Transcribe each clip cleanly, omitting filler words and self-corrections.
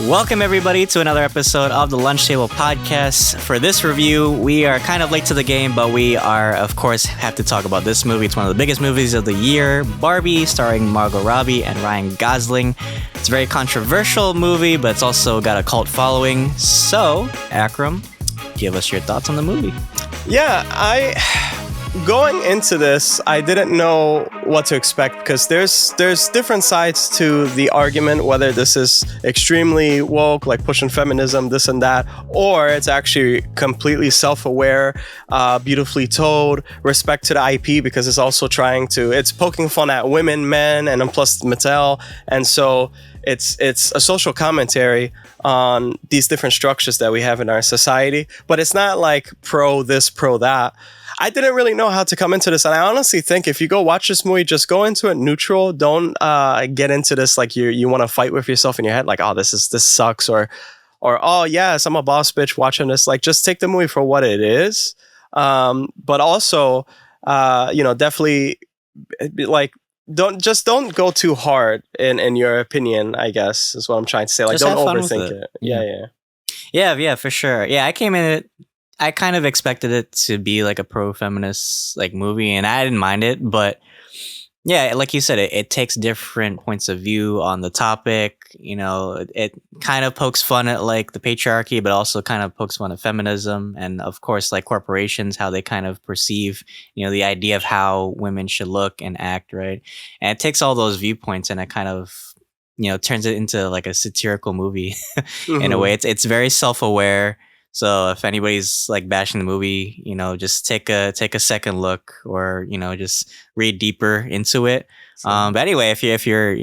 Welcome everybody to another episode of the Lunch Table Podcast. For this review, we are kind of late to the game, but we are, of course, have to talk about this movie. It's one of the biggest movies of the year, Barbie, starring Margot Robbie and Ryan Gosling. It's a very controversial movie, but it's also got a cult following. So, Akram, give us your thoughts on the movie. Yeah, going into this, I didn't know what to expect because there's different sides to the argument, whether this is extremely woke, like pushing feminism, this and that, or it's actually completely self-aware, beautifully told, respect to the IP, because it's also it's poking fun at women, men, and then plus Mattel, and so it's a social commentary on these different structures that we have in our society, but it's not like pro this, pro that. I didn't really know how to come into this, and I honestly think if you go watch this movie, just go into it neutral. Don't get into this like you want to fight with yourself in your head, like, oh, this sucks, or oh yes, I'm a boss bitch watching this. Like, just take the movie for what it is, but also definitely like don't go too hard in your opinion, I guess is what I'm trying to say. Like, just don't overthink it. Yeah, for sure. Yeah, I came in it. I kind of expected it to be like a pro-feminist like movie, and I didn't mind it. But yeah, like you said, it takes different points of view on the topic. You know, it kind of pokes fun at like the patriarchy, but also kind of pokes fun at feminism, and of course, like corporations, how they kind of perceive, the idea of how women should look and act, right? And it takes all those viewpoints, and it kind of turns it into like a satirical movie in a way. It's very self-aware. So if anybody's like bashing the movie, just take a second look, or just read deeper into it. But anyway, if you're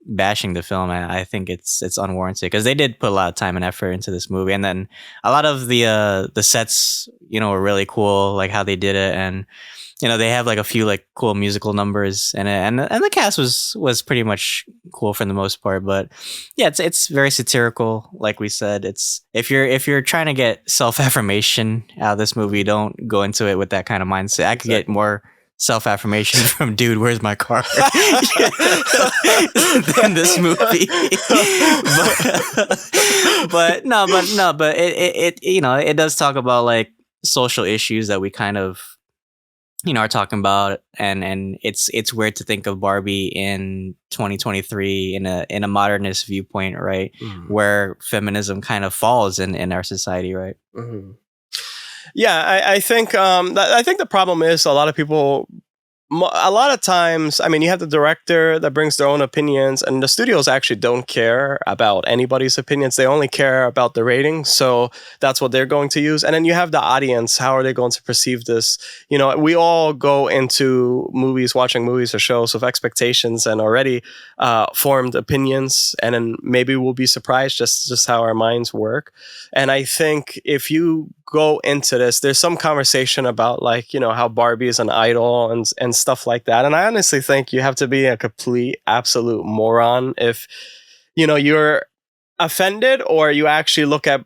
bashing the film, I think it's unwarranted, because they did put a lot of time and effort into this movie, and then a lot of the sets were really cool, like how they did it, and they have like a few like cool musical numbers in it, and the cast was pretty much cool for the most part. But yeah, it's very satirical, like we said. It's if you're trying to get self-affirmation out of this movie, don't go into it with that kind of mindset. I could get more self-affirmation from "Dude, where's my car?" than this movie. but it does talk about like social issues that we kind of are talking about, and it's weird to think of Barbie in 2023 in a modernist viewpoint, right? Mm-hmm. Where feminism kind of falls in our society, right? Mm-hmm. Yeah, I think the problem is a lot of times, I mean, you have the director that brings their own opinions, and the studios actually don't care about anybody's opinions. They only care about the ratings. So that's what they're going to use. And then you have the audience. How are they going to perceive this? We all go into watching movies or shows with expectations and already formed opinions. And then maybe we'll be surprised just how our minds work. And I think if you go into this, there's some conversation about like, how Barbie is an idol and stuff like that. And I honestly think you have to be a complete, absolute moron if, you're offended, or you actually look at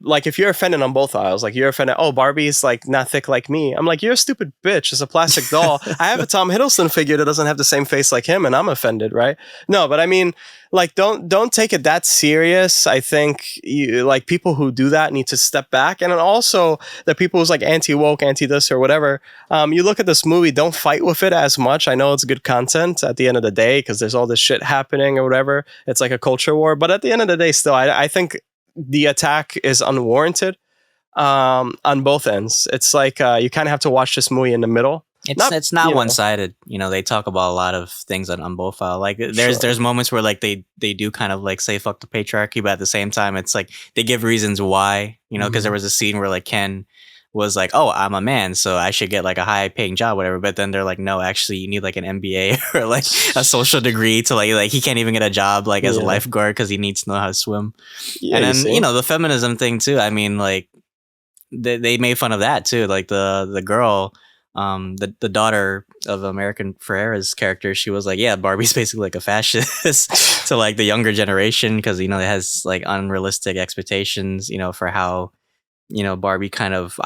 like, if you're offended on both aisles, like you're offended, oh, Barbie's like not thick like me. I'm like, you're a stupid bitch. It's a plastic doll. I have a Tom Hiddleston figure that doesn't have the same face like him, and I'm offended, right? No, but I mean, like, don't take it that serious. I think people who do that need to step back. And then also the people who's like anti-woke, anti-this or whatever, you look at this movie, don't fight with it as much. I know it's good content at the end of the day, because there's all this shit happening or whatever. It's like a culture war. But at the end of the day, still, I think the attack is unwarranted on both ends. It's like you kind of have to watch this movie in the middle. It's not one-sided. They talk about a lot of things on both files. Like there's moments where like they do kind of like say fuck the patriarchy, but at the same time it's like they give reasons why, because there was a scene where like Ken was like, oh, I'm a man, so I should get like a high paying job, whatever. But then they're like, no, actually you need like an MBA or like a social degree to like he can't even get a job like as a lifeguard because he needs to know how to swim. Yeah, and then the feminism thing too. I mean, like they made fun of that too. Like the girl, the daughter of American Ferrera's character, she was like, yeah, Barbie's basically like a fascist to like the younger generation, because it has like unrealistic expectations, for how Barbie kind of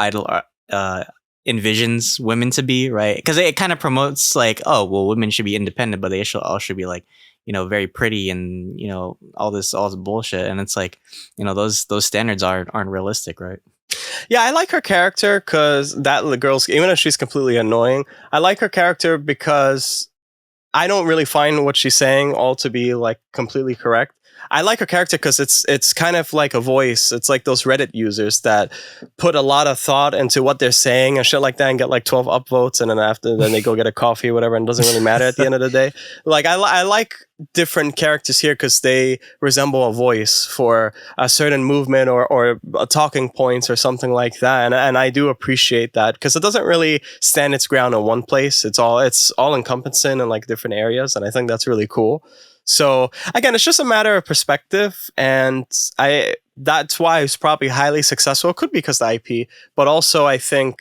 envisions women to be, right? Because it kind of promotes like, oh, well, women should be independent, but they all should be like, very pretty and all this bullshit, and it's like those standards aren't realistic, right? Yeah, I like her character because the girl's, even if she's completely annoying, I like her character because I don't really find what she's saying all to be like completely correct. I like her character because it's kind of like a voice. It's like those Reddit users that put a lot of thought into what they're saying and shit like that, and get like 12 upvotes, and then they go get a coffee or whatever, and it doesn't really matter at the end of the day. Like I like different characters here because they resemble a voice for a certain movement or a talking points or something like that, and I do appreciate that because it doesn't really stand its ground in one place. It's all encompassing in like different areas, and I think that's really cool. So again, it's just a matter of perspective, and that's why it's probably highly successful. It could be because of the IP, but also I think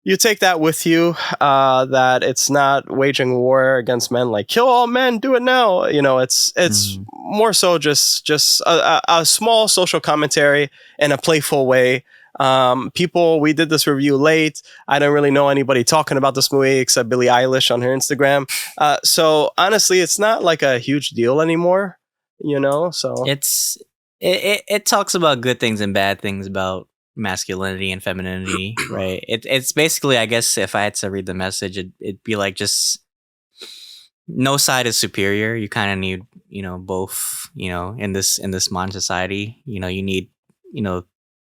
you take that with you, that it's not waging war against men, like kill all men, do it now. It's more so just a small social commentary in a playful way. We did this review late. I don't really know anybody talking about this movie except Billie Eilish on her Instagram. So honestly, it's not like a huge deal anymore, so it talks about good things and bad things about masculinity and femininity, right? It's basically, I guess, if I had to read the message, it'd be like just no side is superior. You kind of need, both, in this modern society, you need,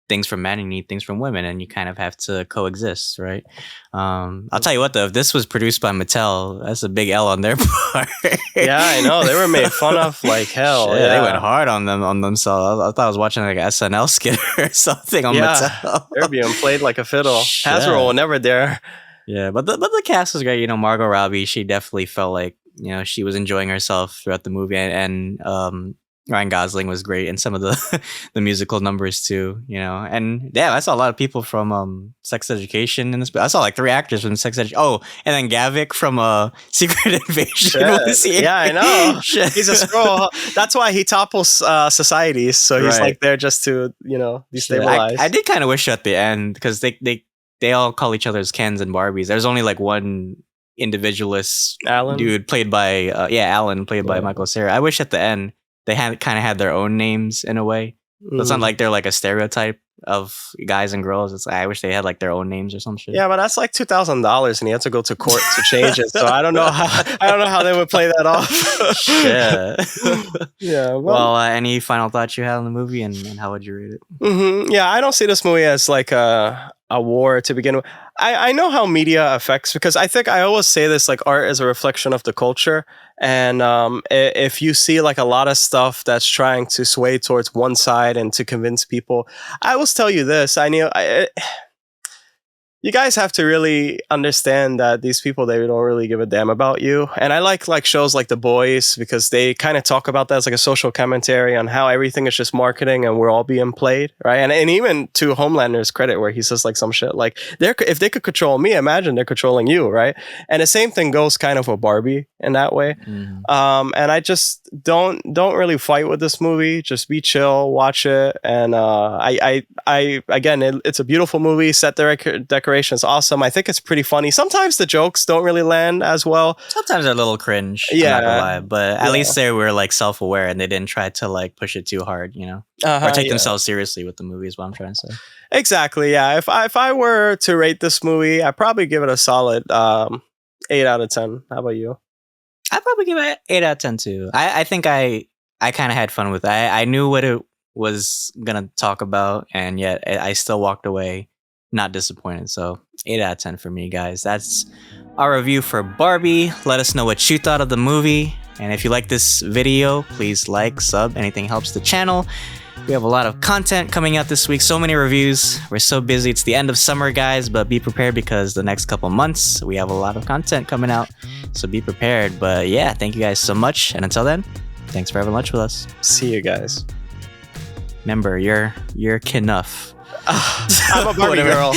things from men and you need things from women, and you kind of have to coexist, right? I'll tell you what, though, if this was produced by Mattel, that's a big L on their part. Yeah, I know. They were made fun of like hell. Shit, yeah. They went hard on themselves. I thought I was watching like an SNL skit or something on Mattel. They're being played like a fiddle. Hasbro will never dare. Yeah, but the cast was great. Margot Robbie, she definitely felt like she was enjoying herself throughout the movie, and Ryan Gosling was great in some of the musical numbers too, and yeah, I saw a lot of people from Sex Education in this. I saw like 3 actors from Sex Education. Oh, and then Gavik from Secret Invasion was here. Yeah, I know. He's a scroll. That's why he topples societies. So he's like there just to destabilize. I did kind of wish at the end, because they all call each other as Kens and Barbies. There's only like one individualist Alan dude played by Alan played by Michael Cera. I wish at the end they had their own names in a way. So it's not like they're like a stereotype of guys and girls. It's I wish they had like their own names or some shit. Yeah, but that's like $2,000, and he had to go to court to change it. So I don't know how they would play that off. Yeah. Well, any final thoughts you had on the movie, and how would you rate it? Yeah, I don't see this movie as like a war to begin with. I know how media affects, because I think I always say this, like art is a reflection of the culture. And if you see like a lot of stuff that's trying to sway towards one side and to convince people, I will tell you this. You guys have to really understand that these people, they don't really give a damn about you. And I like shows like The Boys, because they kind of talk about that as like a social commentary on how everything is just marketing and we're all being played, right? And even to Homelander's credit, where he says like some shit like, if they could control me, imagine they're controlling you, right? And the same thing goes kind of with Barbie in that way. And I just don't really fight with this movie. Just be chill, watch it. And again, it's a beautiful movie. Set decoration is awesome. I think it's pretty funny. Sometimes the jokes don't really land as well. Sometimes they're a little cringe. Yeah, I'm not gonna lie, but at least they were like self-aware and they didn't try to like push it too hard, or take themselves seriously with the movie. Is what I'm trying to say. Exactly. Yeah. If I were to rate this movie, I'd probably give it a solid 8 out of 10. How about you? I'd probably give it 8 out of 10 too. I think I kind of had fun with it. I knew what it was gonna talk about, and yet I still walked away not disappointed. So 8 out of 10 for me, guys. That's our review for Barbie. Let us know what you thought of the movie, and if you like this video, please like, sub, anything helps the channel. We have a lot of content coming out this week, so many reviews. We're so busy. It's the end of summer, guys, but be prepared, because the next couple months we have a lot of content coming out, so be prepared. But yeah, thank you guys so much, and until then, thanks for having lunch with us. See you guys. Remember, you're enough. I'm a Barbie girl.